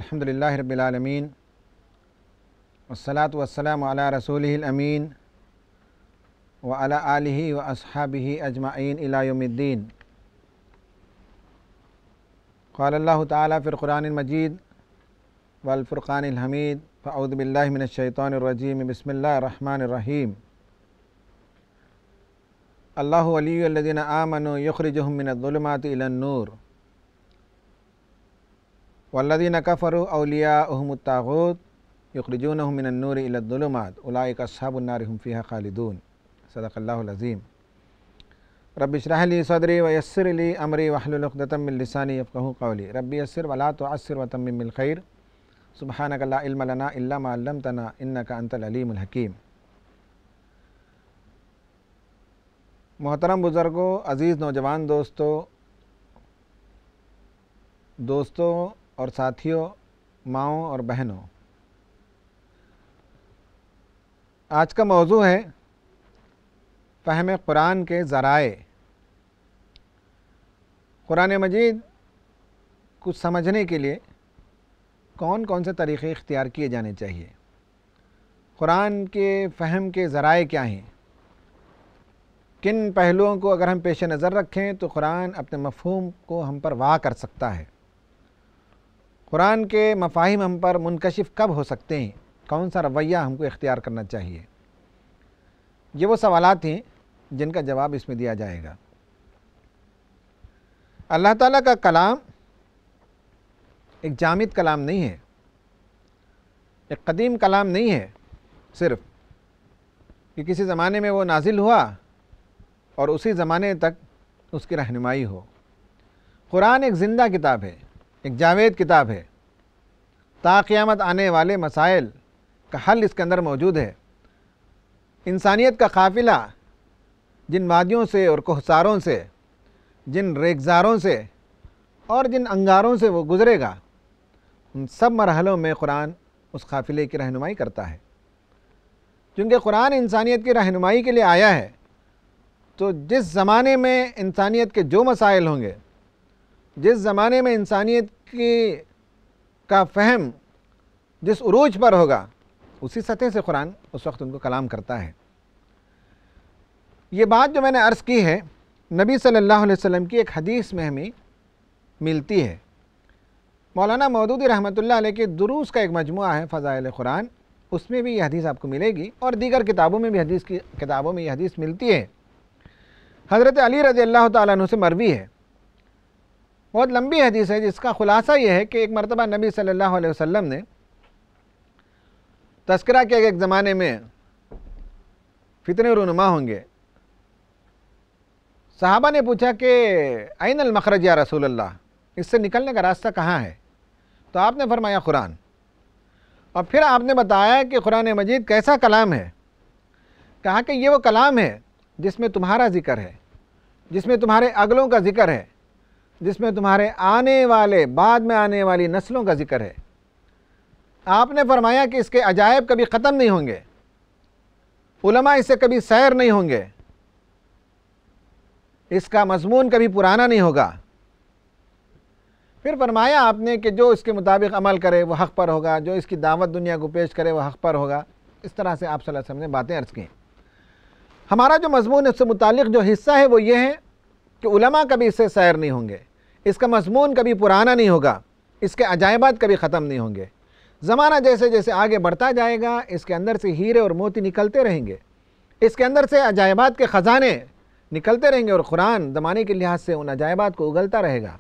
الحمدللہ رب العالمین والصلاة والسلام علی رسولہ الامین وعلی آلہ واصحابہ اجمعین الی یوم الدین۔ قال اللہ تعالیٰ فی القرآن المجید والفرقان الحمید فاعوذ باللہ من الشیطان الرجیم بسم اللہ الرحمن الرحیم۔ اللہ ولی الذین آمنوا یخرجہم من الظلمات الی النور والذین کفروا اولیاؤہم الطاغوت یخرجونہم من النور الی الظلمات اولئک اصحاب النار ھم فیہا خالدون۔ صدق اللہ العظیم۔ رب اشرح لی صدری ویسر لی امری واحلل عقدۃ من لسانی یفقہوا قولی۔ رب یسر ولا تعسر وتمم بالخیر سبحانک لا علم لنا الا ما علمتنا انک انت العلیم الحکیم۔ محترم بزرگوں، عزیز نوجوان دوستوں اور ساتھیوں، ماؤں اور بہنوں، آج کا موضوع ہے فہم قرآن کے ذرائع۔ قرآن مجید کو سمجھنے کے لیے کون کون سے طریقے اختیار کیے جانے چاہیے، قرآن کے فہم کے ذرائع کیا ہیں، کن پہلوؤں کو اگر ہم پیش نظر رکھیں تو قرآن اپنے مفہوم کو ہم پر واقع کر سکتا ہے، قرآن کے مفاہیم ہم پر منکشف کب ہو سکتے ہیں، کون سا رویہ ہم کو اختیار کرنا چاہیے۔ یہ وہ سوالات ہیں جن کا جواب اس میں دیا جائے گا۔ اللہ تعالیٰ کا کلام ایک جامد کلام نہیں ہے، ایک قدیم کلام نہیں ہے صرف کہ کسی زمانے میں وہ نازل ہوا اور اسی زمانے تک اس کی رہنمائی ہو۔ قرآن ایک زندہ کتاب ہے، ایک جاوید کتاب ہے، تا قیامت آنے والے مسائل کا حل اس کے اندر موجود ہے۔ انسانیت کا قافلہ جن وادیوں سے اور کوہساروں سے، جن ریگزاروں سے اور جن انگاروں سے وہ گزرے گا، ان سب مرحلوں میں قرآن اس قافلے کی رہنمائی کرتا ہے۔ کیونکہ قرآن انسانیت کی رہنمائی کے لیے آیا ہے، تو جس زمانے میں انسانیت کے جو مسائل ہوں گے، جس زمانے میں انسانیت کا فہم جس عروج پر ہوگا، اسی سطح سے قرآن اس وقت ان کو کلام کرتا ہے۔ یہ بات جو میں نے عرض کی ہے، نبی صلی اللہ علیہ وسلم کی ایک حدیث میں ہمیں ملتی ہے۔ مولانا مودودی رحمۃ اللہ علیہ کے دروس کا ایک مجموعہ ہے فضائل قرآن، اس میں بھی یہ حدیث آپ کو ملے گی، اور دیگر کتابوں میں بھی یہ حدیث ملتی ہے۔ حضرت علی رضی اللہ تعالیٰ عنہ سے مروی ہے، بہت لمبی حدیث ہے، جس کا خلاصہ یہ ہے کہ ایک مرتبہ نبی صلی اللہ علیہ وسلم نے تذکرہ کیا کہ ایک زمانے میں فتنے رونما ہوں گے۔ صحابہ نے پوچھا کہ این المخرج یا رسول اللہ، اس سے نکلنے کا راستہ کہاں ہے؟ تو آپ نے فرمایا قرآن، اور پھر آپ نے بتایا کہ قرآن مجید کیسا کلام ہے۔ کہا کہ یہ وہ کلام ہے جس میں تمہارا ذکر ہے، جس میں تمہارے اگلوں کا ذکر ہے، جس میں تمہارے آنے والے بعد میں آنے والی نسلوں کا ذکر ہے۔ آپ نے فرمایا کہ اس کے عجائب کبھی ختم نہیں ہوں گے، علماء اس سے کبھی سیر نہیں ہوں گے، اس کا مضمون کبھی پرانا نہیں ہوگا۔ پھر فرمایا آپ نے کہ جو اس کے مطابق عمل کرے وہ حق پر ہوگا، جو اس کی دعوت دنیا کو پیش کرے وہ حق پر ہوگا۔ اس طرح سے آپ صلی اللہ علیہ وسلم نے باتیں عرض کی۔ ہمارا جو مضمون اس سے متعلق جو حصہ ہے وہ یہ ہے کہ علماء کبھی اس سے سیر نہیں ہوں گے، اس کا مضمون کبھی پرانا نہیں ہوگا، اس کے عجائبات کبھی ختم نہیں ہوں گے۔ زمانہ جیسے جیسے آگے بڑھتا جائے گا، اس کے اندر سے ہیرے اور موتی نکلتے رہیں گے، اس کے اندر سے عجائبات کے خزانے نکلتے رہیں گے، اور قرآن زمانے کے لحاظ سے ان عجائبات کو اگلتا رہے گا،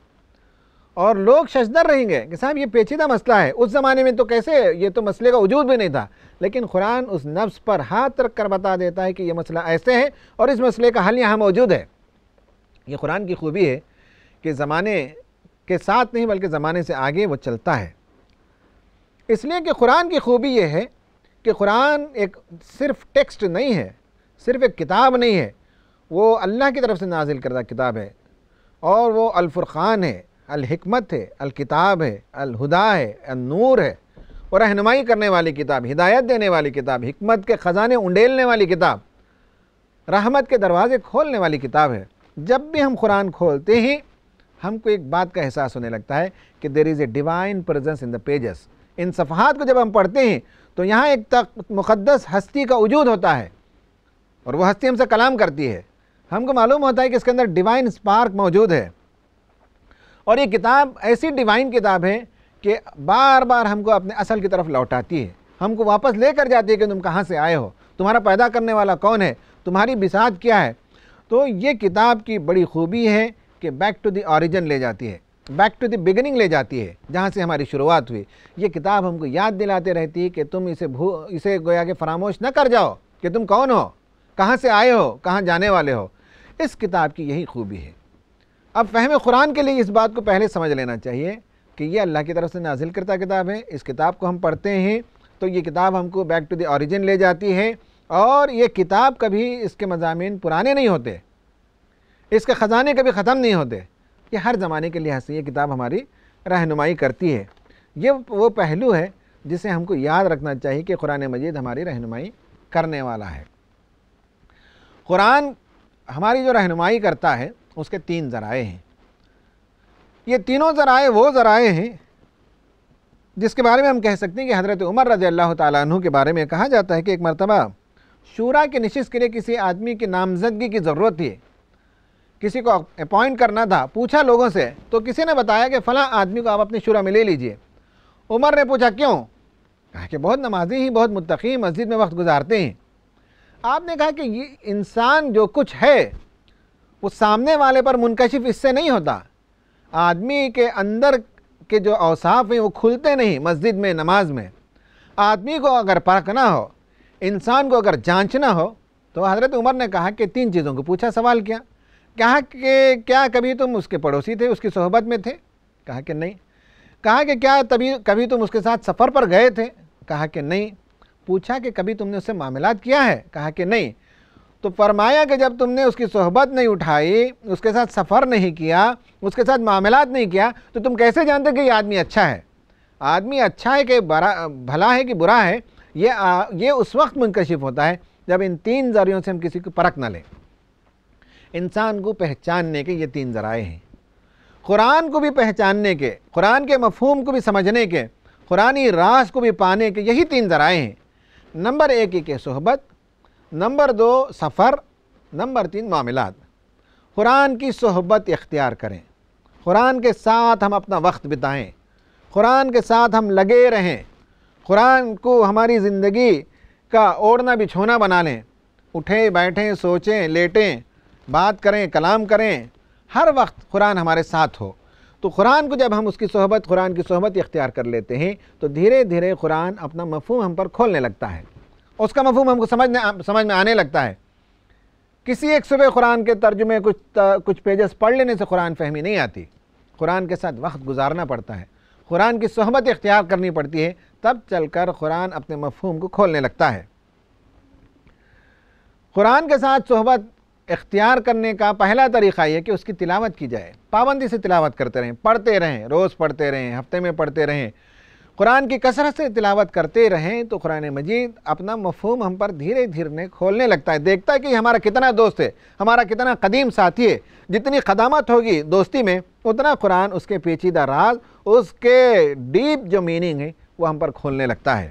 اور لوگ ششدر رہیں گے کہ صاحب یہ پیچیدہ مسئلہ ہے، اس زمانے میں تو کیسے، یہ تو مسئلے کا وجود بھی نہیں تھا، لیکن قرآن اس نفس پر ہاتھ رکھ کر بتا دیتا ہے کہ یہ مسئلہ ایسے ہے اور اس مسئلے کا حل یہاں موجود ہے۔ یہ قرآن کی خوبی ہے کہ زمانے کے ساتھ نہیں بلکہ زمانے سے آگے وہ چلتا ہے۔ اس لیے کہ قرآن کی خوبی یہ ہے کہ قرآن ایک صرف ٹیکسٹ نہیں ہے، صرف ایک کتاب نہیں ہے، وہ اللہ کی طرف سے نازل کردہ کتاب ہے، اور وہ الفرقان ہے، الحکمت ہے، الکتاب ہے، الہدا ہے، النور ہے، اور رہنمائی کرنے والی کتاب، ہدایت دینے والی کتاب، حکمت کے خزانے انڈیلنے والی کتاب، رحمت کے دروازے کھولنے والی کتاب ہے۔ جب بھی ہم قرآن کھولتے ہیں ہم کو ایک بات کا احساس ہونے لگتا ہے کہ there is a divine presence in the pages. ان صفحات کو جب ہم پڑھتے ہیں تو یہاں ایک مقدس ہستی کا وجود ہوتا ہے اور وہ ہستی ہم سے کلام کرتی ہے. ہم کو معلوم ہوتا ہے کہ اس کے اندر ڈیوائن اسپارک موجود ہے. اور یہ کتاب ایسی ڈیوائن کتاب ہے کہ بار بار ہم کو اپنے اصل کی طرف لوٹاتی ہے, ہم کو واپس لے کر جاتی ہے کہ تم کہاں سے آئے ہو, تمہارا پیدا کرنے والا کون ہے, تمہاری بساط کیا ہے. تو یہ کتاب کی بڑی خوبی ہے کہ بیک ٹو دی اوریجن لے جاتی ہے, بیک ٹو دی بگننگ لے جاتی ہے, جہاں سے ہماری شروعات ہوئی. یہ کتاب ہم کو یاد دلاتے رہتی ہے کہ تم اسے گویا کہ فراموش نہ کر جاؤ کہ تم کون ہو, کہاں سے آئے ہو, کہاں جانے والے ہو. اس کتاب کی یہی خوبی ہے. اب فہم قرآن کے لیے اس بات کو پہلے سمجھ لینا چاہیے کہ یہ اللہ کی طرف سے نازل کرتا کتاب ہے. اس کتاب کو ہم پڑھتے ہیں تو یہ کتاب ہم کو بیک ٹو دی اوریجن لے جاتی ہے, اور یہ کتاب کبھی اس کے مضامین پرانے نہیں ہوتے, اس کے خزانے کبھی ختم نہیں ہوتے. یہ ہر زمانے کے لحاظ سے یہ کتاب ہماری رہنمائی کرتی ہے. یہ وہ پہلو ہے جسے ہم کو یاد رکھنا چاہیے کہ قرآن مجید ہماری رہنمائی کرنے والا ہے. قرآن ہماری جو رہنمائی کرتا ہے اس کے 3 ذرائع ہیں. یہ تینوں ذرائع وہ ذرائع ہیں جس کے بارے میں ہم کہہ سکتے ہیں کہ حضرت عمر رضی اللہ تعالیٰ عنہ کے بارے میں کہا جاتا ہے کہ ایک مرتبہ شورا کی نشست کے لیے کسی آدمی کی نامزدگی کی ضرورت تھی, کسی کو اپوائنٹ کرنا تھا. پوچھا لوگوں سے تو کسی نے بتایا کہ فلاں آدمی کو آپ اپنے شورا میں لے لیجئے. عمر نے پوچھا کیوں؟ کہا کہ بہت نمازی ہیں, بہت متقی, مسجد میں وقت گزارتے ہیں. آپ نے کہا کہ یہ انسان جو کچھ ہے وہ سامنے والے پر منکشف اس سے نہیں ہوتا. آدمی کے اندر کے جو اوصاف ہیں وہ کھلتے نہیں مسجد میں, نماز میں. آدمی کو اگر پرکھنا ہو, انسان کو اگر جانچنا ہو, تو حضرت عمر نے کہا کہ 3 چیزوں کو پوچھا, سوال کیا. کہا کہ کیا کبھی تم اس کے پڑوسی تھے, اس کی صحبت میں تھے؟ کہا کہ نہیں. کہا کہ کیا کبھی تم اس کے ساتھ سفر پر گئے تھے؟ کہا کہ نہیں. پوچھا کہ کبھی تم نے اس سے معاملات کیا ہے؟ کہا کہ نہیں. تو فرمایا کہ جب تم نے اس کی صحبت نہیں اٹھائی, اس کے ساتھ سفر نہیں کیا, اس کے ساتھ معاملات نہیں کیا, تو تم کیسے جانتے کہ یہ آدمی اچھا ہے؟ آدمی اچھا ہے کہ بھلا ہے کہ برا ہے, یہ اس وقت منکشف ہوتا ہے جب ان 3 ذرائعوں سے ہم کسی کو پرکھ نہ لیں. انسان کو پہچاننے کے یہ 3 ذرائع ہیں. قرآن کو بھی پہچاننے کے, قرآن کے مفہوم کو بھی سمجھنے کے, قرآنی راز کو بھی پانے کے یہی 3 ذرائع ہیں. نمبر 1 کہ صحبت, نمبر 2 سفر, نمبر 3 معاملات. قرآن کی صحبت اختیار کریں, قرآن کے ساتھ ہم اپنا وقت بتائیں, قرآن کے ساتھ ہم لگے رہیں, قرآن کو ہماری زندگی کا اوڑھنا بچھونا بنا لیں. اٹھیں بیٹھیں سوچیں لیٹیں بات کریں کلام کریں, ہر وقت قرآن ہمارے ساتھ ہو. تو قرآن کو جب ہم اس کی صحبت, قرآن کی صحبت اختیار کر لیتے ہیں تو دھیرے دھیرے قرآن اپنا مفہوم ہم پر کھولنے لگتا ہے, اس کا مفہوم ہم کو سمجھ میں آنے لگتا ہے. کسی ایک صبح قرآن کے ترجمے کچھ پیجز پڑھ لینے سے قرآن فہمی نہیں آتی. قرآن کے ساتھ وقت گزارنا پڑتا ہے, قرآن کی صحبت اختیار کرنی پڑتی ہے, تب چل کر قرآن اپنے مفہوم کو کھولنے لگتا ہے. قرآن کے ساتھ صحبت اختیار کرنے کا پہلا طریقہ یہ کہ اس کی تلاوت کی جائے, پابندی سے تلاوت کرتے رہیں, پڑھتے رہیں, روز پڑھتے رہیں, ہفتے میں پڑھتے رہیں, قرآن کی کثرت سے تلاوت کرتے رہیں تو قرآن مجید اپنا مفہوم ہم پر دھیرے دھیرے کھولنے لگتا ہے. دیکھتا ہے کہ ہمارا کتنا دوست ہے, ہمارا کتنا قدیم ساتھی ہے. جتنی قدامت ہوگی دوستی میں اتنا قرآن اس کے پیچیدہ راز, اس کے ڈیپ جو میننگ ہے وہ ہم پر کھولنے لگتا ہے.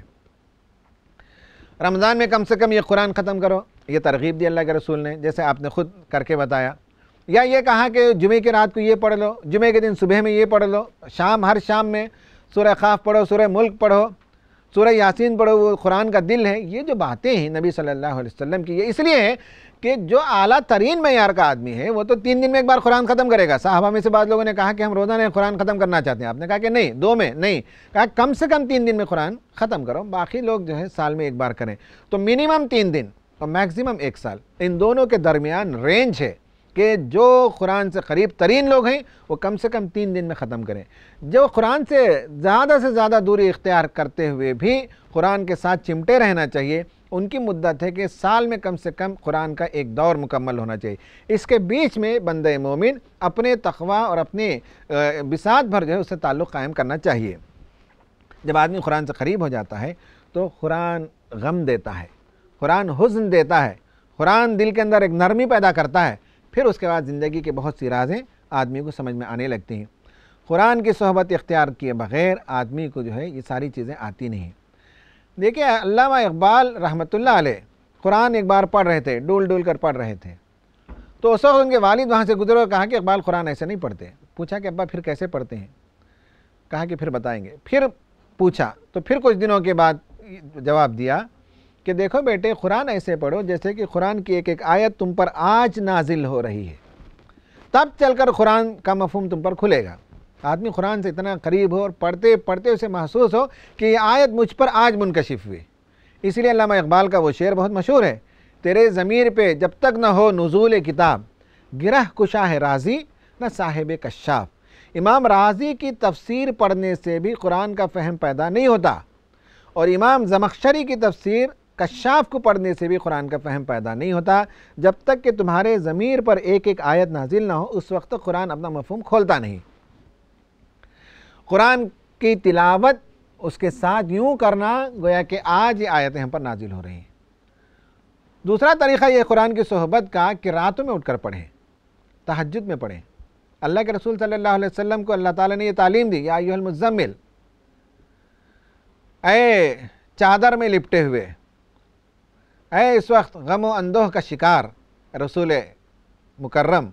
رمضان میں کم سے کم یہ قرآن ختم کرو, یہ ترغیب دی اللہ کے رسول نے, جیسے آپ نے خود کر کے بتایا. یا یہ کہا کہ جمعے کی رات کو یہ پڑھ لو, جمعے کے دن صبح میں یہ پڑھ لو, ہر شام میں سورہ قاف پڑھو, سورہ ملک پڑھو, سورہ یاسین پڑھو, وہ قرآن کا دل ہے. یہ جو باتیں ہیں نبی صلی اللہ علیہ وسلم کی, یہ اس لیے ہے کہ جو اعلیٰ ترین معیار کا آدمی ہے وہ تو 3 دن میں ایک بار قرآن ختم کرے گا. صحابہ میں سے بعض لوگوں نے کہا کہ ہم روزانہ قرآن ختم کرنا چاہتے ہیں. آپ نے کہا کہ نہیں, 2 میں نہیں, کہا کم سے کم 3 دن میں قرآن ختم کرو, باقی لوگ جو ہے سال میں ایک بار کریں. تو منیمم 3 دن اور میکسیمم 1 سال, ان دونوں کے درمیان رینج ہے کہ جو قرآن سے قریب ترین لوگ ہیں وہ کم سے کم 3 دن میں ختم کریں. جو قرآن سے زیادہ دوری اختیار کرتے ہوئے بھی قرآن کے ساتھ چمٹے رہنا چاہیے, ان کی مدت ہے کہ سال میں کم سے کم قرآن کا ایک دور مکمل ہونا چاہیے. اس کے بیچ میں بندہ مومن اپنے تقوی اور اپنے بساط بھر جو ہے اس سے تعلق قائم کرنا چاہیے. جب آدمی قرآن سے قریب ہو جاتا ہے تو قرآن غم دیتا ہے, قرآن حزن دیتا ہے, قرآن دل کے اندر ایک نرمی پیدا کرتا ہے. پھر اس کے بعد زندگی کے بہت سی رازیں آدمی کو سمجھ میں آنے لگتی ہیں۔ قرآن کی صحبت اختیار کیے بغیر آدمی کو جو ہے یہ ساری چیزیں آتی نہیں۔ دیکھیں علامہ اقبال رحمۃ اللہ علیہ قرآن ایک بار پڑھ رہے تھے، ڈول ڈول کر پڑھ رہے تھے، تو اس وقت ان کے والد وہاں سے گزرے اور کہا کہ اقبال قرآن ایسے نہیں پڑھتے۔ پوچھا کہ ابا پھر کیسے پڑھتے ہیں؟ کہا کہ پھر بتائیں گے۔ پھر پوچھا تو پھر کچھ دنوں کے بعد جواب دیا کہ دیکھو بیٹے، قرآن ایسے پڑھو جیسے کہ قرآن کی ایک ایک آیت تم پر آج نازل ہو رہی ہے، تب چل کر قرآن کا مفہوم تم پر کھلے گا۔ آدمی قرآن سے اتنا قریب ہو اور پڑھتے پڑھتے اسے محسوس ہو کہ یہ آیت مجھ پر آج منکشف ہوئی۔ اس لیے علامہ اقبال کا وہ شعر بہت مشہور ہے، تیرے ضمیر پہ جب تک نہ ہو نزول کتاب، گرہ کشا ہے رازی نہ صاحب کشاف۔ امام رازی کی تفسیر پڑھنے سے بھی قرآن کا فہم پیدا نہیں ہوتا، اور امام زمخشری کی تفسیر کشاف کو پڑھنے سے بھی قرآن کا فہم پیدا نہیں ہوتا۔ جب تک کہ تمہارے ضمیر پر ایک ایک آیت نازل نہ ہو اس وقت تک قرآن اپنا مفہوم کھولتا نہیں۔ قرآن کی تلاوت اس کے ساتھ یوں کرنا گویا کہ آج یہ آیتیں ہم پر نازل ہو رہی ہیں۔ دوسرا طریقہ یہ قرآن کی صحبت کا کہ راتوں میں اٹھ کر پڑھیں، تہجد میں پڑھیں۔ اللہ کے رسول صلی اللہ علیہ وسلم کو اللہ تعالیٰ نے یہ تعلیم دی، یا ایھا المزمل، اے چادر میں لپٹے ہوئے، اے اس وقت غم و اندوہ کا شکار رسول مکرم،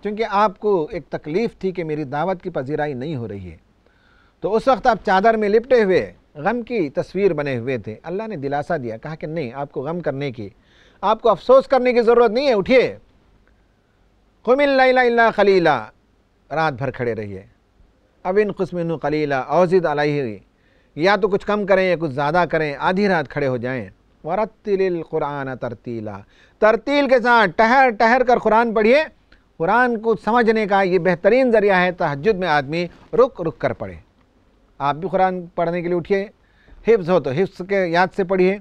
چونکہ آپ کو ایک تکلیف تھی کہ میری دعوت کی پذیرائی نہیں ہو رہی ہے، تو اس وقت آپ چادر میں لپٹے ہوئے غم کی تصویر بنے ہوئے تھے۔ اللہ نے دلاسا دیا، کہا کہ نہیں، آپ کو غم کرنے کی، آپ کو افسوس کرنے کی ضرورت نہیں ہے، اٹھیے، قم اللیل الا قلیلا، رات بھر کھڑے رہیے، اب انقص منہ قلیلا او زد علیہ، یا تو کچھ کم کریں یا کچھ زیادہ کریں، آدھی رات کھڑے ہو جائیں۔ ورتل القرآن ترتیلا، ترتیل کے ساتھ ٹہر ٹہر کر قرآن پڑھیے۔ قرآن کو سمجھنے کا یہ بہترین ذریعہ ہے تہجد میں آدمی رک رک کر پڑھے۔ آپ بھی قرآن پڑھنے کے لیے اٹھیے، حفظ ہو تو حفظ کے یاد سے پڑھیے،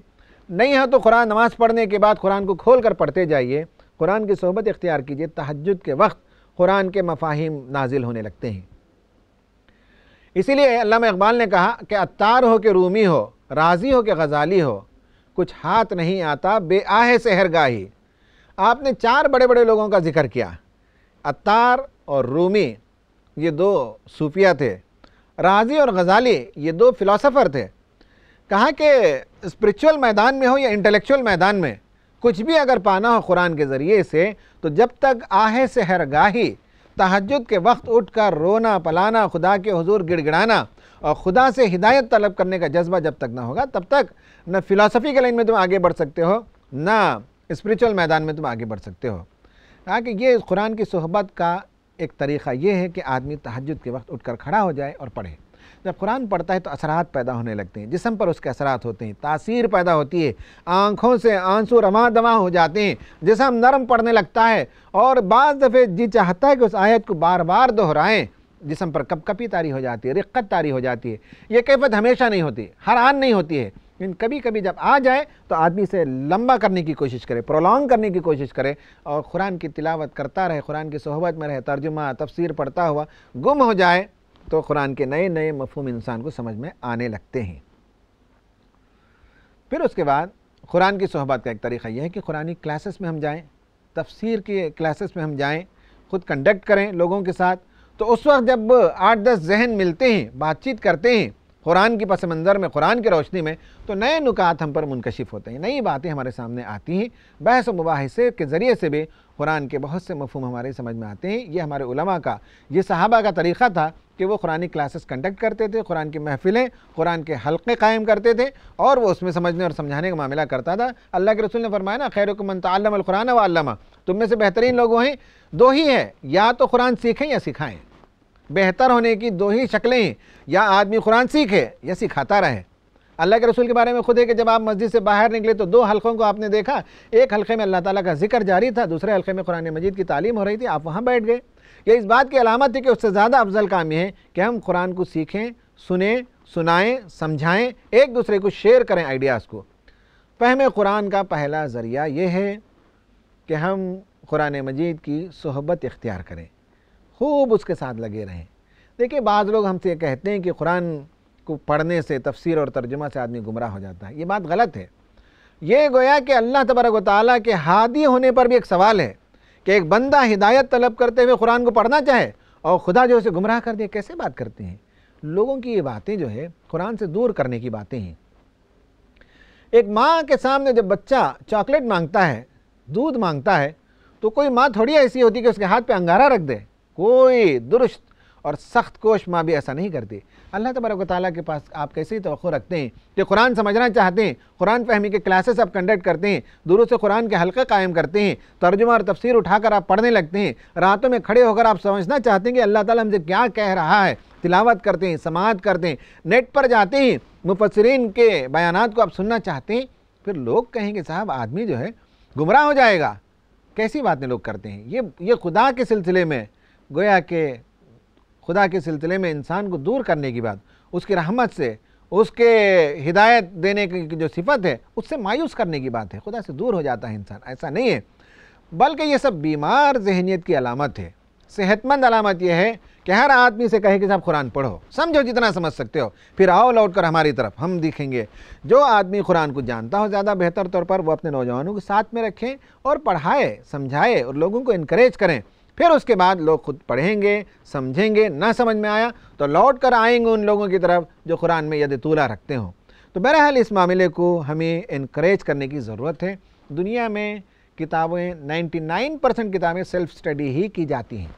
نہیں ہو تو قرآن نماز پڑھنے کے بعد قرآن کو کھول کر پڑھتے جائیے۔ قرآن کی صحبت اختیار کیجیے، تہجد کے وقت قرآن کے مفاہیم نازل ہونے لگتے ہیں۔ اسی لیے علامہ اقبال نے کہا کہ عطار ہو کہ رومی ہو، رازی ہو کہ غزالی ہو، کچھ ہاتھ نہیں آتا بے آہ سحرگاہی۔ آپ نے چار بڑے بڑے لوگوں کا ذکر کیا، عطار اور رومی یہ دو صوفیہ تھے، رازی اور غزالی یہ دو فلاسفر تھے۔ کہا کہ اسپرچول میدان میں ہو یا انٹلیکچول میدان میں کچھ بھی اگر پانا ہو قرآن کے ذریعے سے، تو جب تک آہ سحرگاہی، تہجد کے وقت اٹھ کر رونا پلانا، خدا کے حضور گڑ گڑانا اور خدا سے ہدایت طلب کرنے کا جذبہ جب تک نہ ہوگا، تب تک نہ فلسفی کے لائن میں تم آگے بڑھ سکتے ہو، نہ اسپرچول میدان میں تم آگے بڑھ سکتے ہو۔ کہا کہ یہ قرآن کی صحبت کا ایک طریقہ یہ ہے کہ آدمی تہجد کے وقت اٹھ کر کھڑا ہو جائے اور پڑھے۔ جب قرآن پڑھتا ہے تو اثرات پیدا ہونے لگتے ہیں، جسم پر اس کے اثرات ہوتے ہیں، تاثیر پیدا ہوتی ہے، آنکھوں سے آنسو رواں دواں ہو جاتے ہیں، جسم نرم پڑنے لگتا ہے، اور بعض دفعے جی چاہتا ہے کہ اس آیت کو بار بار دہرائیں، جسم پر کپ کپی طاری ہو جاتی ہے، رقت طاری ہو جاتی ہے۔ یہ کیفیت ہمیشہ نہیں ہوتی، ہر آن نہیں ہوتی ہے، لیکن کبھی کبھی جب آ جائے تو آدمی سے لمبا کرنے کی کوشش کرے، پرولونگ کرنے کی کوشش کرے، اور قرآن کی تلاوت کرتا رہے، قرآن کی صحبت میں رہے، ترجمہ تفسیر پڑھتا ہوا گم ہو جائے، تو قرآن کے نئے نئے مفہوم انسان کو سمجھ میں آنے لگتے ہیں۔ پھر اس کے بعد قرآن کی صحبت کا ایک طریقہ یہ ہے کہ قرآنی کلاسز میں ہم جائیں، تفسیر کی کلاسز میں ہم جائیں، خود کنڈکٹ کریں لوگوں کے ساتھ، تو اس وقت جب 8-10 ذہن ملتے ہیں، بات چیت کرتے ہیں قرآن کی پس منظر میں، قرآن کی روشنی میں، تو نئے نکات ہم پر منکشف ہوتے ہیں، نئی باتیں ہمارے سامنے آتی ہیں، بحث و مباحثے کے ذریعے سے بھی قرآن کے بہت سے مفہوم ہمارے سمجھ میں آتے ہیں۔ یہ ہمارے علماء کا، یہ صحابہ کا طریقہ تھا کہ وہ قرآنی کلاسز کنڈکٹ کرتے تھے، قرآن کی محفلیں، قرآن کے حلقے قائم کرتے تھے، اور وہ اس میں سمجھنے اور سمجھانے کا معاملہ کرتا تھا۔ اللہ کے رسول نے فرمایا نا، خیرکم من تعلم القرآن وعلمہ، تم میں سے بہترین لوگ ہیں دو ہی ہیں، یا تو قرآن سیکھیں یا سکھائیں۔ بہتر ہونے کی دو ہی شکلیں ہیں، یا آدمی قرآن سیکھے یا سکھاتا رہے۔ اللہ کے رسول کے بارے میں خود ہے کہ جب آپ مسجد سے باہر نکلے تو 2 حلقوں کو آپ نے دیکھا، ایک حلقے میں اللہ تعالیٰ کا ذکر جاری تھا، دوسرے حلقے میں قرآن مجید کی تعلیم ہو رہی تھی، آپ وہاں بیٹھ گئے۔ یہ اس بات کی علامت ہے کہ اس سے زیادہ افضل کام یہ ہے کہ ہم قرآن کو سیکھیں، سنیں، سنائیں، سمجھائیں، ایک دوسرے کو شیئر کریں آئیڈیاز کو۔ فہم قرآن کا پہلا ذریعہ یہ ہے کہ ہم قرآن مجید کی صحبت اختیار کریں، خوب اس کے ساتھ لگے رہیں۔ دیکھیں بعض لوگ ہم سے کہتے ہیں کہ قرآن کو پڑھنے سے، تفسیر اور ترجمہ سے آدمی گمراہ ہو جاتا ہے، یہ بات غلط ہے۔ یہ گویا کہ اللہ تبارک و تعالیٰ کے ہادی ہونے پر بھی ایک سوال ہے کہ ایک بندہ ہدایت طلب کرتے ہوئے قرآن کو پڑھنا چاہے اور خدا جو اسے گمراہ کر دے. کیسے بات کرتے ہیں؟ لوگوں کی یہ باتیں جو ہے قرآن سے دور کرنے کی باتیں ہیں. ایک ماں کے سامنے جب بچہ چاکلیٹ مانگتا ہے، دودھ مانگتا ہے، تو کوئی ماں تھوڑی ایسی ہوتی کہ اس کے ہاتھ پہ انگارہ رکھ دے. کوئی درست اور سخت کوش ماں بھی ایسا نہیں کرتی. اللہ تبارک و تعالیٰ کے پاس آپ کیسی توقع رکھتے ہیں کہ قرآن سمجھنا چاہتے ہیں، قرآن فہمی کے کلاسز آپ کنڈکٹ کرتے ہیں، دروس قرآن کے حلقے قائم کرتے ہیں، ترجمہ اور تفسیر اٹھا کر آپ پڑھنے لگتے ہیں، راتوں میں کھڑے ہو کر آپ سمجھنا چاہتے ہیں کہ اللہ تعالیٰ ہم سے کیا کہہ رہا ہے، تلاوت کرتے ہیں، سماعت کرتے ہیں، نیٹ پر جاتے ہیں، مفسرین کے بیانات کو آپ سننا چاہتے ہیں، پھر لوگ کہیں کہ صاحب آدمی جو ہے گمراہ ہو جائے گا. کیسی باتیں لوگ کرتے ہیں؟ یہ خدا کے سلسلے میں، گویا کہ خدا کے سلسلے میں انسان کو دور کرنے کی بات، اس کی رحمت سے، اس کے ہدایت دینے کی جو صفت ہے اس سے مایوس کرنے کی بات ہے. خدا سے دور ہو جاتا ہے انسان. ایسا نہیں ہے، بلکہ یہ سب بیمار ذہنیت کی علامت ہے. صحت مند علامت یہ ہے کہ ہر آدمی سے کہے کہ صاحب قرآن پڑھو، سمجھو جتنا سمجھ سکتے ہو، پھر آؤ لوٹ کر ہماری طرف، ہم دیکھیں گے. جو آدمی قرآن کو جانتا ہو زیادہ بہتر طور پر وہ اپنے نوجوانوں کو ساتھ میں رکھیں اور پڑھائے، سمجھائے اور لوگوں کو انکریج کریں. پھر اس کے بعد لوگ خود پڑھیں گے، سمجھیں گے، نہ سمجھ میں آیا تو لوٹ کر آئیں گے ان لوگوں کی طرف جو قرآن میں ید طولہ رکھتے ہوں. تو بہرحال اس معاملے کو ہمیں انکریج کرنے کی ضرورت ہے. دنیا میں کتابیں 99% کتابیں سیلف اسٹڈی ہی کی جاتی ہیں.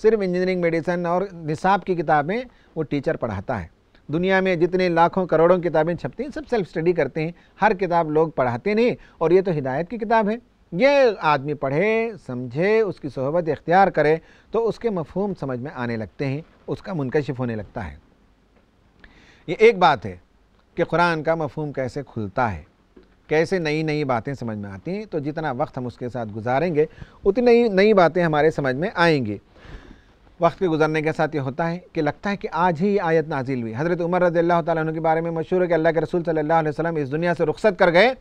صرف انجینئرنگ، میڈیسن اور نصاب کی کتابیں وہ ٹیچر پڑھاتا ہے. دنیا میں جتنے لاکھوں کروڑوں کتابیں چھپتی ہیں سب سیلف اسٹڈی کرتے ہیں. ہر کتاب لوگ پڑھاتے نہیں، اور یہ تو ہدایت کی کتاب ہے. یہ آدمی پڑھے، سمجھے، اس کی صحبت اختیار کرے تو اس کے مفہوم سمجھ میں آنے لگتے ہیں، اس کا منکشف ہونے لگتا ہے. یہ ایک بات ہے کہ قرآن کا مفہوم کیسے کھلتا ہے، کیسے نئی نئی باتیں سمجھ میں آتی ہیں. تو جتنا وقت ہم اس کے ساتھ گزاریں گے اتنی نئی باتیں ہمارے سمجھ میں آئیں گی. وقت کے گزرنے کے ساتھ یہ ہوتا ہے کہ لگتا ہے کہ آج ہی آیت نازل ہوئی. حضرت عمر رضی اللہ تعالیٰ عنہ کے بارے میں مشہور ہے کہ اللہ کے رسول صلی اللہ علیہ وسلم اس دنیا سے رخصت کر گئے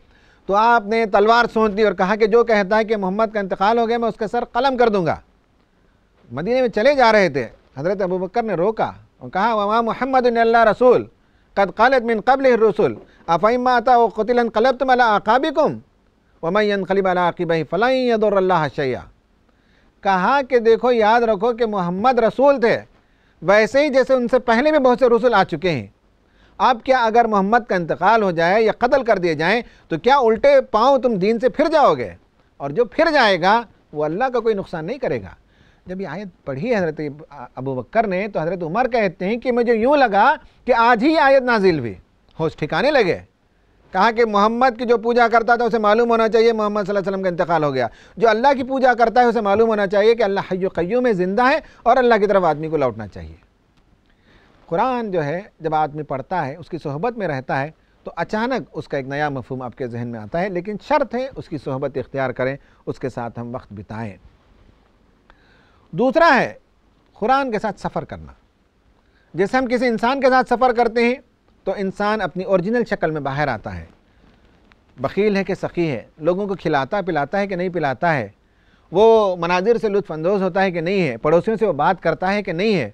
تو آپ نے تلوار سونت دی اور کہا کہ جو کہتا ہے کہ محمد کا انتقال ہو گیا میں اس کا سر قلم کر دوں گا. مدینے میں چلے جا رہے تھے، حضرت ابوبکر نے روکا اور کہا وما محمد الا رسول قد قالت من قبلہ الرسل افإن مات او قتل انقلبتم علی اعقابکم ومن ينقلب علی عقبیہ فلن یضر اللہ شیئا. کہا کہ دیکھو یاد رکھو کہ محمد رسول تھے، ویسے ہی جیسے ان سے پہلے بھی بہت سے رسول آ چکے ہیں. اب کیا اگر محمد کا انتقال ہو جائے یا قتل کر دیے جائیں تو کیا الٹے پاؤں تم دین سے پھر جاؤ گے؟ اور جو پھر جائے گا وہ اللہ کا کوئی نقصان نہیں کرے گا. جب یہ آیت پڑھی حضرت ابوبکر نے تو حضرت عمر کہتے ہیں کہ مجھے یوں لگا کہ آج ہی آیت نازل ہوئی. ہوش ٹھکانے لگے. کہا کہ محمد کی جو پوجا کرتا تھا اسے معلوم ہونا چاہیے محمد صلی اللہ علیہ وسلم کا انتقال ہو گیا. جو اللہ کی پوجا کرتا ہے اسے معلوم ہونا چاہیے کہ اللہ حی و قیوم میں زندہ ہے اور اللہ کی طرف آدمی کو لوٹنا چاہیے. قرآن جو ہے جب آدمی پڑھتا ہے، اس کی صحبت میں رہتا ہے تو اچانک اس کا ایک نیا مفہوم آپ کے ذہن میں آتا ہے، لیکن شرط ہے اس کی صحبت اختیار کریں، اس کے ساتھ ہم وقت بتائیں. دوسرا ہے قرآن کے ساتھ سفر کرنا. جیسے ہم کسی انسان کے ساتھ سفر کرتے ہیں تو انسان اپنی اوریجنل شکل میں باہر آتا ہے. بخیل ہے کہ سخی ہے، لوگوں کو کھلاتا پلاتا ہے کہ نہیں پلاتا ہے، وہ مناظر سے لطف اندوز ہوتا ہے کہ نہیں ہے، پڑوسیوں سے وہ بات کرتا ہے کہ نہیں ہے،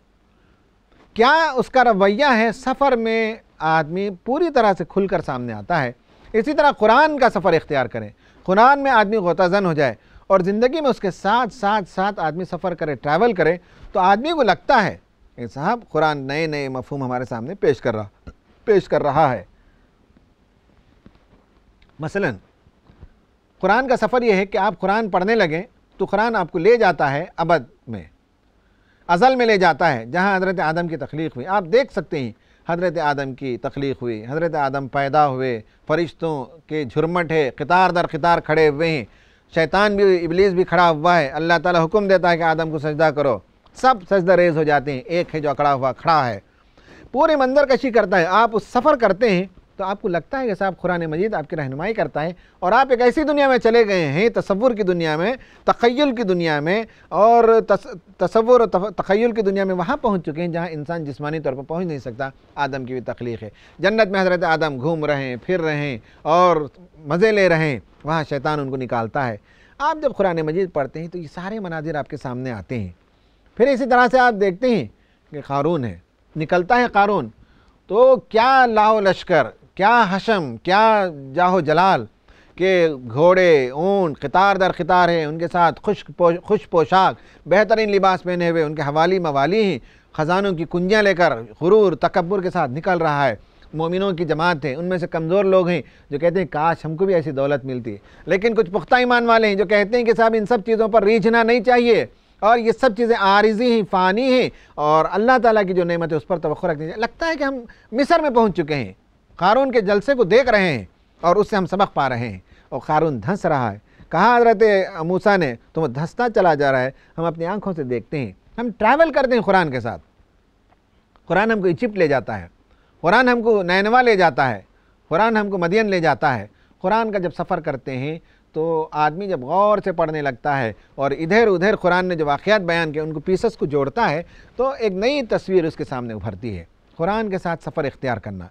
کیا اس کا رویہ ہے. سفر میں آدمی پوری طرح سے کھل کر سامنے آتا ہے. اسی طرح قرآن کا سفر اختیار کریں، قرآن میں آدمی غوطہ زن ہو جائے اور زندگی میں اس کے ساتھ آدمی سفر کرے، ٹریول کرے تو آدمی کو لگتا ہے کہ صاحب قرآن نئے نئے مفہوم ہمارے سامنے پیش کر رہا ہے. مثلا قرآن کا سفر یہ ہے کہ آپ قرآن پڑھنے لگیں تو قرآن آپ کو لے جاتا ہے ابد میں، ازل میں لے جاتا ہے جہاں حضرت آدم کی تخلیق ہوئی. آپ دیکھ سکتے ہیں حضرت آدم کی تخلیق ہوئی، حضرت آدم پیدا ہوئے، فرشتوں کے جھرمٹ ہے، قطار در قطار کھڑے ہوئے ہیں، شیطان بھی، ابلیس بھی کھڑا ہوا ہے. اللہ تعالیٰ حکم دیتا ہے کہ آدم کو سجدہ کرو، سب سجدہ ریز ہو جاتے ہیں، ایک ہے جو اکڑا ہوا کھڑا ہے، پورے منظر کشی کرتا ہے. آپ اس سفر کرتے ہیں تو آپ کو لگتا ہے کہ صاحب قرآن مجید آپ کی رہنمائی کرتا ہے اور آپ ایک ایسی دنیا میں چلے گئے ہیں، تصور کی دنیا میں، تخیل کی دنیا میں، اور تصور اور تخیل کی دنیا میں وہاں پہنچ چکے ہیں جہاں انسان جسمانی طور پر پہنچ نہیں سکتا. آدم کی بھی تخلیق ہے. جنت میں حضرت آدم گھوم رہے ہیں، پھر رہے ہیں اور مزے لے رہے ہیں، وہاں شیطان ان کو نکالتا ہے. آپ جب قرآن مجید پڑھتے ہیں تو یہ سارے مناظر آپ کے سامنے آتے ہیں. پھر اسی طرح سے آپ دیکھتے ہیں کہ قارون ہے، نکلتا ہے قارون تو کیا لاؤ لشکر، کیا حشم، کیا جاہ و جلال، کہ گھوڑے اونٹ قطار در قطار ہیں، ان کے ساتھ خوش پوشاک بہترین لباس پہنے ہوئے، ان کے حوالی موالی ہیں، خزانوں کی کنجیاں لے کر غرور تکبر کے ساتھ نکل رہا ہے۔ مومنوں کی جماعت ہے، ان میں سے کمزور لوگ ہیں جو کہتے ہیں کاش ہم کو بھی ایسی دولت ملتی، لیکن کچھ پختہ ایمان والے ہیں جو کہتے ہیں کہ صاحب ان سب چیزوں پر ریجھنا نہیں چاہیے، اور یہ سب چیزیں عارضی ہیں، فانی ہیں، اور اللہ تعالیٰ کی جو نعمت ہے اس پر توقع رکھنی چاہیے۔ لگتا ہے کہ ہم مصر میں پہنچ چکے ہیں، قارون کے جلسے کو دیکھ رہے ہیں اور اس سے ہم سبق پا رہے ہیں، اور قارون دھنس رہا ہے۔ کہا حضرت موسیٰ نے تو وہ دھنستا چلا جا رہا ہے، ہم اپنی آنکھوں سے دیکھتے ہیں، ہم ٹریول کرتے ہیں قرآن کے ساتھ۔ قرآن ہم کو ایجپٹ لے جاتا ہے، قرآن ہم کو نینوا لے جاتا ہے، قرآن ہم کو مدین لے جاتا ہے۔ قرآن کا جب سفر کرتے ہیں تو آدمی جب غور سے پڑھنے لگتا ہے اور ادھر ادھر قرآن نے جو واقعات بیان کیے ان کو پیسز کو جوڑتا ہے تو ایک نئی تصویر اس کے سامنے ابھرتی ہے۔ قرآن کے ساتھ سفر اختیار کرنا،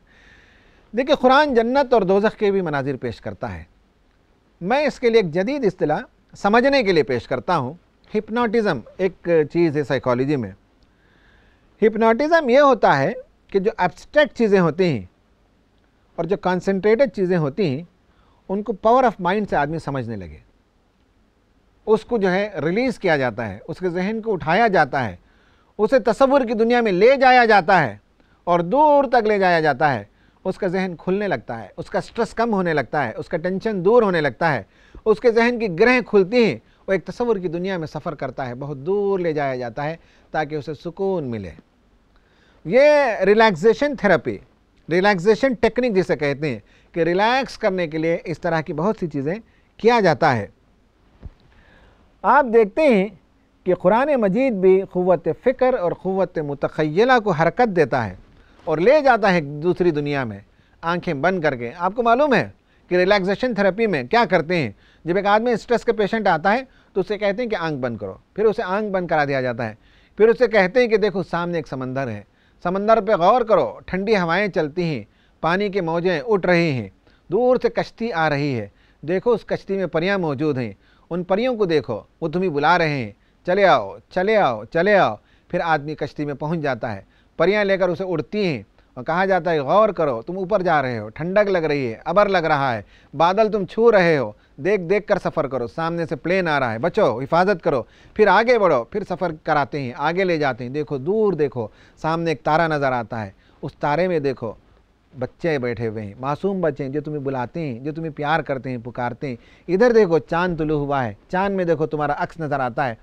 دیکھیں قرآن جنت اور دوزخ کے بھی مناظر پیش کرتا ہے۔ میں اس کے لیے ایک جدید اصطلاح سمجھنے کے لیے پیش کرتا ہوں۔ ہپنوٹزم ایک چیز ہے سائیکالوجی میں۔ ہپنوٹزم یہ ہوتا ہے کہ جو ایبسٹریکٹ چیزیں ہوتی ہیں اور جو کانسنٹریٹڈ چیزیں ہوتی ہیں ان کو پاور آف مائنڈ سے آدمی سمجھنے لگے، اس کو جو ہے ریلیز کیا جاتا ہے، اس کے ذہن کو اٹھایا جاتا ہے، اسے تصور کی دنیا میں لے جایا جاتا ہے اور دور تک لے جایا جاتا ہے، اس کا ذہن کھلنے لگتا ہے، اس کا سٹریس کم ہونے لگتا ہے، اس کا ٹینشن دور ہونے لگتا ہے، اس کے ذہن کی گرہیں کھلتی ہیں، وہ ایک تصور کی دنیا میں سفر کرتا ہے، بہت دور لے جایا جاتا ہے تاکہ اسے سکون ملے۔ یہ ریلیکسیشن تھراپی، ریلیکسیشن ٹیکنیک جسے کہتے ہیں کہ ریلیکس کرنے کے لیے اس طرح کی بہت سی چیزیں کیا جاتا ہے۔ آپ دیکھتے ہیں کہ قرآن مجید بھی قوت فکر اور قوت متخیلہ کو حرکت دیتا ہے اور لے جاتا ہے دوسری دنیا میں آنکھیں بند کر کے۔ آپ کو معلوم ہے کہ ریلیکسیشن تھراپی میں کیا کرتے ہیں؟ جب ایک آدمی اسٹریس کا پیشنٹ آتا ہے تو اسے کہتے ہیں کہ آنکھ بند کرو، پھر اسے آنکھ بند کرا دیا جاتا ہے، پھر اسے کہتے ہیں کہ دیکھو سامنے ایک سمندر ہے، سمندر پہ غور کرو، ٹھنڈی ہوائیں چلتی ہیں، پانی کی موجیں اٹھ رہی ہیں، دور سے کشتی آ رہی ہے، دیکھو اس کشتی میں پریاں موجود ہیں، ان پریوں کو دیکھو، وہ تمہیں بلا رہے ہیں، چلے آؤ چلے آؤ چلے آؤ۔ پھر آدمی کشتی میں پہنچ جاتا ہے، پریاں لے کر اسے اڑتی ہیں اور کہا جاتا ہے غور کرو، تم اوپر جا رہے ہو، ٹھنڈک لگ رہی ہے، ابر لگ رہا ہے، بادل تم چھو رہے ہو، دیکھ دیکھ کر سفر کرو، سامنے سے پلین آ رہا ہے، بچو حفاظت کرو، پھر آگے بڑھو، پھر سفر کراتے ہیں، آگے لے جاتے ہیں، دیکھو دور دیکھو، سامنے ایک تارا نظر آتا ہے، اس تارے میں دیکھو بچے بیٹھے ہوئے ہیں، معصوم بچے ہیں جو تمہیں بلاتے ہیں، جو تمہیں پیار کرتے ہیں، پکارتے ہیں، ادھر دیکھو چاند طلوع ہوا ہے، چاند میں دیکھو تمہارا عکس نظر آتا ہے۔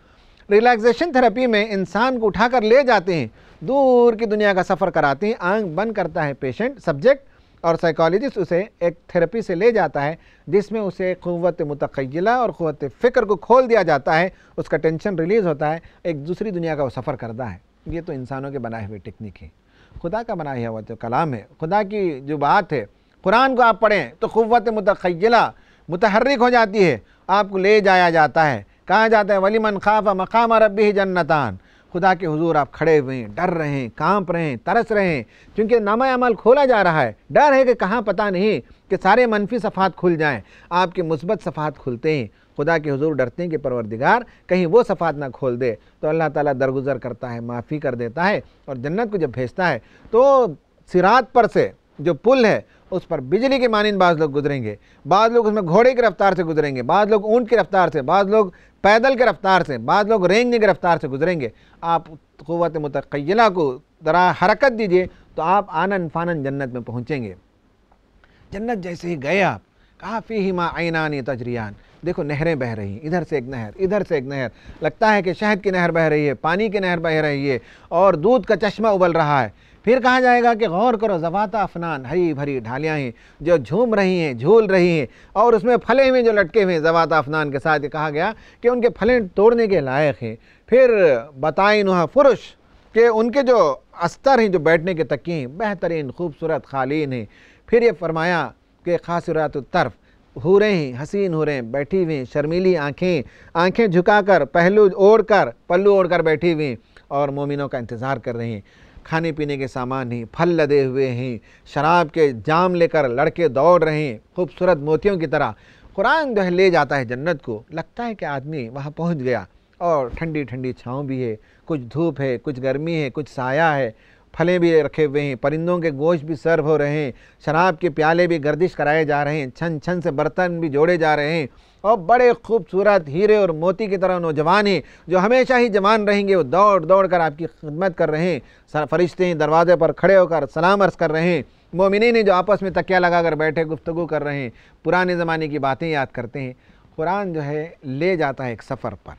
ریلیکسیشن تھراپی میں انسان کو اٹھا کر لے جاتے ہیں، دور کی دنیا کا سفر کراتے ہیں، آنکھ بند کرتا ہے پیشنٹ سبجیکٹ اور سائیکالوجسٹ اسے ایک تھراپی سے لے جاتا ہے جس میں اسے قوت متخیلہ اور قوت فکر کو کھول دیا جاتا ہے، اس کا ٹینشن ریلیز ہوتا ہے، ایک دوسری دنیا کا وہ سفر کرتا ہے۔ یہ تو انسانوں کے بنائے ہوئے ٹیکنیک ہے، خدا کا بنایا ہوا جو کلام ہے، خدا کی جو بات ہے، قرآن کو آپ پڑھیں تو قوت متخیلہ متحرک ہو جاتی ہے، آپ کو لے جایا جاتا ہے، کہا جاتا ہے وَلِمَنْ خَافَ مَقَامَ رَبِّهِ جَنَّتَانِ، خدا کے حضور آپ کھڑے ہوئے ہیں، ڈر رہے ہیں، کانپ رہے ہیں، ترس رہے ہیں، کیونکہ نامہ اعمال کھولا جا رہا ہے، ڈر ہے کہ کہاں پتہ نہیں کہ سارے منفی صفحات کھل جائیں، آپ کے مثبت صفحات کھلتے ہیں، خدا کے حضور ڈرتے ہیں کہ پروردگار کہیں وہ صفحات نہ کھول دے، تو اللہ تعالیٰ درگزر کرتا ہے، معافی کر دیتا ہے، اور جنت کو جب بھیجتا ہے تو صراط پر سے جو پل ہے اس پر بجلی کے مانند بعض لوگ گزریں گے، بعض لوگ اس میں گھوڑے کی رفتار سے گزریں گے، بعض لوگ اونٹ کی رفتار سے، بعض لوگ پیدل کی رفتار سے، بعض لوگ رینگنے کی رفتار سے گزریں گے۔ آپ قوت متخیلہ کو ذرا حرکت دیجئے تو آپ آنن فانن جنت میں پہنچیں گے۔ جنت جیسے ہی گئے آپ، کہا فیہما عینان تجریان، دیکھو نہریں بہہ رہی ہیں، ادھر سے ایک نہر، ادھر سے ایک نہر، لگتا ہے کہ شہد کی نہر بہہ رہی ہے، پانی کی نہر بہہ رہی ہے اور دودھ کا چشمہ ابل رہا ہے۔ پھر کہا جائے گا کہ غور کرو ذوات افنان، ہری بھری ڈھالیاں ہیں جو جھوم رہی ہیں، جھول رہی ہیں، اور اس میں پھلے ہوئے جو لٹکے ہوئے ہیں ذوات افنان کے ساتھ، یہ کہا گیا کہ ان کے پھلیں توڑنے کے لائق ہیں۔ پھر بطائنھا فرش، کہ ان کے جو استر ہیں، جو بیٹھنے کے تکیے ہیں، بہترین خوبصورت قالین ہیں۔ پھر یہ فرمایا کہ قاصرات الطرف، حوریں ہیں، حسین حوریں بیٹھی ہوئی ہیں، شرمیلی آنکھیں جھکا کر، پلو اوڑھ کر بیٹھی ہوئی ہیں اور مومنوں کا انتظار کر رہی ہیں۔ کھانے پینے کے سامان ہیں، پھل لدے ہوئے ہیں، شراب کے جام لے کر لڑکے دوڑ رہے ہیں خوبصورت موتیوں کی طرح۔ قرآن جو ہے لے جاتا ہے جنت کو، لگتا ہے کہ آدمی وہاں پہنچ گیا اور ٹھنڈی ٹھنڈی چھاؤں بھی ہے، کچھ دھوپ ہے، کچھ گرمی ہے، کچھ سایہ ہے، پھلیں بھی رکھے ہوئے ہیں، پرندوں کے گوشت بھی سرو ہو رہے ہیں، شراب کے پیالے بھی گردش کرائے جا رہے ہیں، چھن چھن سے برتن بھی جوڑے جا رہے ہیں، اور بڑے خوبصورت ہیرے اور موتی کی طرح نوجوان ہیں جو ہمیشہ ہی جوان رہیں گے، وہ دوڑ دوڑ کر آپ کی خدمت کر رہے ہیں، فرشتے ہیں دروازے پر کھڑے ہو کر سلام عرض کر رہے ہیں، مومنین ہیں جو آپس میں تکیہ لگا کر بیٹھے گفتگو کر رہے ہیں، پرانے زمانے کی باتیں یاد کرتے ہیں۔ قرآن جو ہے لے جاتا ہے ایک سفر پر،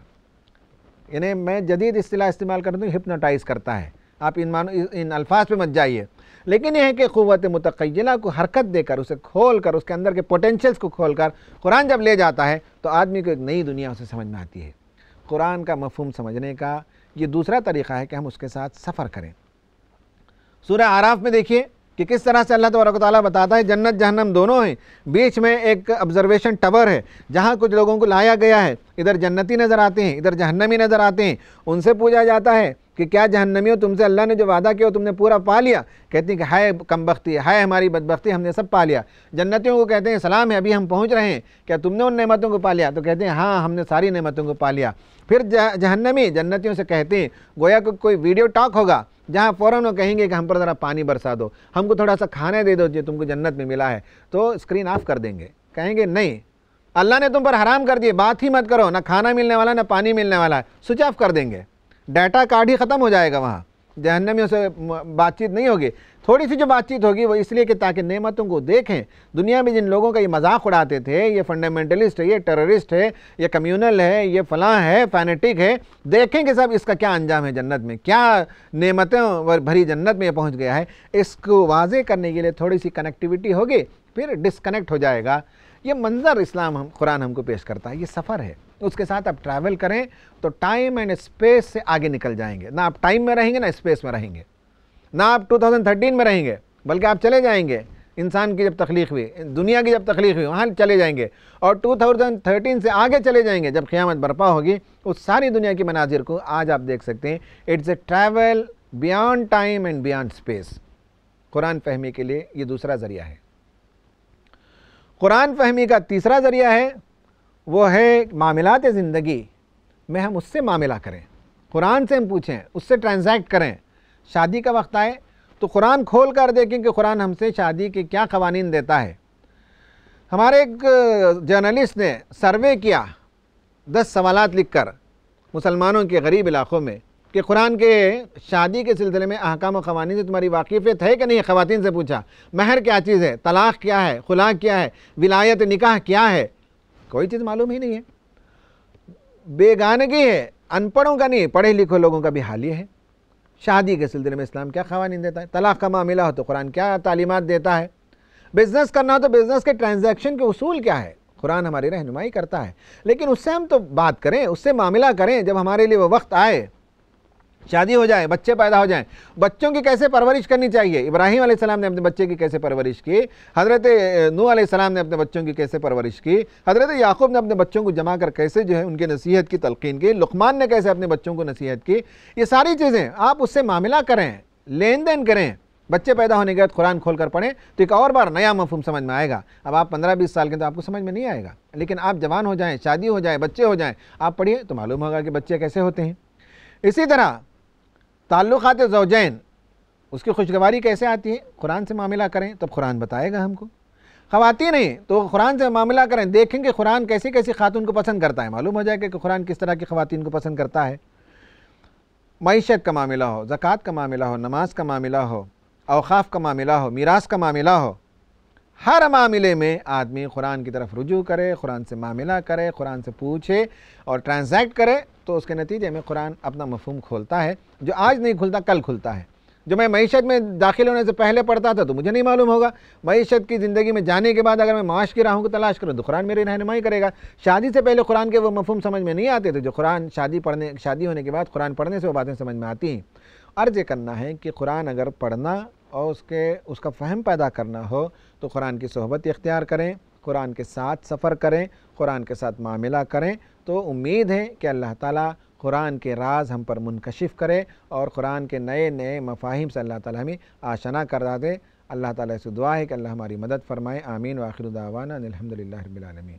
یعنی میں جدید اصطلاح استعمال کرتا ہوں، ہپنوٹائز کرتا ہے۔ آپ ان الفاظ پہ مت جائیے، لیکن یہ ہے کہ قوت متقیلہ کو حرکت دے کر، اسے کھول کر، اس کے اندر کے پوٹینشلز کو کھول کر قرآن جب لے جاتا ہے تو آدمی کو ایک نئی دنیا اسے سمجھ میں آتی ہے۔ قرآن کا مفہوم سمجھنے کا یہ دوسرا طریقہ ہے کہ ہم اس کے ساتھ سفر کریں۔ سورہ اعراف میں دیکھیے کہ کس طرح سے اللہ تبارک و تعالیٰ بتاتا ہے جنت جہنم دونوں ہیں، بیچ میں ایک آبزرویشن ٹاور ہے جہاں کچھ لوگوں کو لایا گیا ہے، ادھر جنتی نظر آتے ہیں، ادھر جہنمی نظر آتے ہیں، ان سے پوچھا جاتا ہے کہ کیا جہنمیوں تم سے اللہ نے جو وعدہ کیا وہ تم نے پورا پا لیا؟ کہتے ہیں کہ ہائے کمبختی، ہائے ہماری بدبختی، ہم نے سب پا لیا۔ جنتیوں کو کہتے ہیں سلام ہے، ابھی ہم پہنچ رہے ہیں، کیا تم نے ان نعمتوں کو پا لیا؟ تو کہتے ہیں ہاں ہم نے ساری نعمتوں کو پا لیا۔ پھر جہنمی جنتیوں سے کہتے ہیں گویا کہ کوئی ویڈیو ٹاک ہوگا جہاں فوراً وہ کہیں گے کہ ہم پر ذرا پانی برسا دو، ہم کو تھوڑا سا کھانے دے دو جو تم کو جنت میں ملا ہے، تو اسکرین آف کر دیں گے، کہیں گے نہیں اللہ نے تم پر حرام کر دیے، بات ہی مت کرو، نہ کھانا ملنے والا نہ پانی ملنے والا ہے، سوئچ آف کر دیں گے، ڈیٹا کارڈ ہی ختم ہو جائے گا، وہاں جہنمیوں سے بات چیت نہیں ہوگی۔ تھوڑی سی جو بات چیت ہوگی وہ اس لیے کہ تاکہ نعمتوں کو دیکھیں۔ دنیا میں جن لوگوں کا یہ مذاق اڑاتے تھے، یہ فنڈامنٹلسٹ ہے، یہ ٹیررسٹ ہے، یہ کمیونل ہے، یہ فلاں ہے، فینیٹک ہے، دیکھیں کہ سب اس کا کیا انجام ہے جنت میں، کیا نعمتوں بھری جنت میں یہ پہنچ گیا ہے۔ اس کو واضح کرنے کے لیے تھوڑی سی کنیکٹیوٹی ہوگی، پھر ڈسکنیکٹ ہو جائے گا۔ یہ منظر قرآن ہم کو پیش کرتا ہے، یہ سفر ہے، اس کے ساتھ آپ ٹریول کریں تو ٹائم اینڈ اسپیس سے آگے نکل جائیں گے، نہ آپ ٹائم میں رہیں گے نہ اسپیس میں رہیں گے، نہ آپ 2013 میں رہیں گے، بلکہ آپ چلے جائیں گے انسان کی جب تخلیق ہوئی، دنیا کی جب تخلیق ہوئی وہاں چلے جائیں گے، اور 2013 سے آگے چلے جائیں گے جب قیامت برپا ہوگی۔ اس ساری دنیا کی مناظر کو آج آپ دیکھ سکتے ہیں۔ It's a travel beyond time and beyond space. Quran فہمی کے لیے یہ دوسرا ذریعہ ہے۔ قرآن فہمی کا تیسرا ذریعہ ہے، وہ ہے معاملات زندگی میں ہم اس سے معاملہ کریں، قرآن سے ہم پوچھیں، اس سے ٹرانزیکٹ کریں۔ شادی کا وقت آئے تو قرآن کھول کر دیکھیں کہ قرآن ہم سے شادی کے کیا قوانین دیتا ہے۔ ہمارے ایک جرنلسٹ نے سروے کیا 10 سوالات لکھ کر مسلمانوں کے غریب علاقوں میں کہ قرآن کے شادی کے سلسلے میں احکام و قوانین سے تمہاری واقفیت ہے کہ نہیں۔ خواتین سے پوچھا مہر کیا چیز ہے، طلاق کیا ہے، خلا کیا ہے، ولایت نکاح کیا ہے، کوئی چیز معلوم ہی نہیں ہے۔ بیگانگی ہے، ان پڑھوں کا نہیں، پڑھے لکھے لوگوں کا بھی حال یہ ہے۔ شادی کے سلسلے میں اسلام کیا قوانین دیتا ہے، طلاق کا معاملہ ہو تو قرآن کیا تعلیمات دیتا ہے، بزنس کرنا ہو تو بزنس کے ٹرانزیکشن کے اصول کیا ہے، قرآن ہماری رہنمائی کرتا ہے۔ لیکن اس سے ہم تو بات کریں، اس سے معاملہ کریں جب ہمارے لیے وہ وقت آئے، شادی ہو جائے، بچے پیدا ہو جائیں، بچوں کی کیسے پرورش کرنی چاہیے۔ ابراہیم علیہ السلام نے اپنے بچے کی کیسے پرورش کی، حضرت نوح علیہ السلام نے اپنے بچوں کی کیسے پرورش کی، حضرت یعقوب نے اپنے بچوں کو جمع کر کیسے جو ہے ان کے نصیحت کی تلقین کی، لقمان نے کیسے اپنے بچوں کو نصیحت کی۔ یہ ساری چیزیں آپ اس سے معاملہ کریں، لین دین کریں۔ بچے پیدا ہونے کے بعد قرآن کھول کر پڑھیں تو ایک اور بار نیا مفہوم سمجھ میں آئے گا۔ اب آپ 15-20 سال کے تو آپ کو سمجھ میں نہیں آئے گا، لیکن آپ جوان ہو جائیں، شادی ہو جائے، بچے ہو جائیں، آپ پڑھیے تو معلوم ہوگا کہ بچے کیسے ہوتے ہیں۔ اسی طرح تعلقات زوجین، اس کی خوشگواری کیسے آتی ہے، قرآن سے معاملہ کریں تب قرآن بتائے گا ہم کو۔ خواتین ہیں تو قرآن سے معاملہ کریں، دیکھیں کہ قرآن کیسی کیسی خاتون کو پسند کرتا ہے، معلوم ہو جائے گا کہ قرآن کس طرح کی خواتین کو پسند کرتا ہے۔ معیشت کا معاملہ ہو، زکوٰۃ کا معاملہ ہو، نماز کا معاملہ ہو، اوقاف کا معاملہ ہو، میراث کا معاملہ ہو، ہر معاملے میں آدمی قرآن کی طرف رجوع کرے، قرآن سے معاملہ کرے، قرآن سے پوچھے اور ٹرانزیکٹ کرے، تو اس کے نتیجے میں قرآن اپنا مفہوم کھولتا ہے، جو آج نہیں کھلتا کل کھلتا ہے۔ جو میں معیشت میں داخل ہونے سے پہلے پڑھتا تھا تو مجھے نہیں معلوم ہوگا، معیشت کی زندگی میں جانے کے بعد اگر میں معاش کی راہوں کو تلاش کروں تو قرآن میری رہنمائی کرے گا۔ شادی سے پہلے قرآن کے وہ مفہوم سمجھ میں نہیں آتے تھے جو قرآن شادی ہونے کے بعد قرآن پڑھنے سے وہ باتیں سمجھ میں آتی ہیں۔ عرض یہ کرنا ہے کہ قرآن اگر پڑھنا اور اس کا فہم پیدا کرنا ہو تو قرآن کی صحبت اختیار کریں، قرآن کے ساتھ سفر کریں، قرآن کے ساتھ معاملہ کریں، تو امید ہے کہ اللہ تعالیٰ قرآن کے راز ہم پر منکشف کرے اور قرآن کے نئے نئے مفاہیم سے اللہ تعالیٰ ہمیں آشنا کرا دے۔ اللہ تعالیٰ سے دعا ہے کہ اللہ ہماری مدد فرمائے۔ آمین۔ وآخر دعوانا ان الحمد للہ رب العالمین۔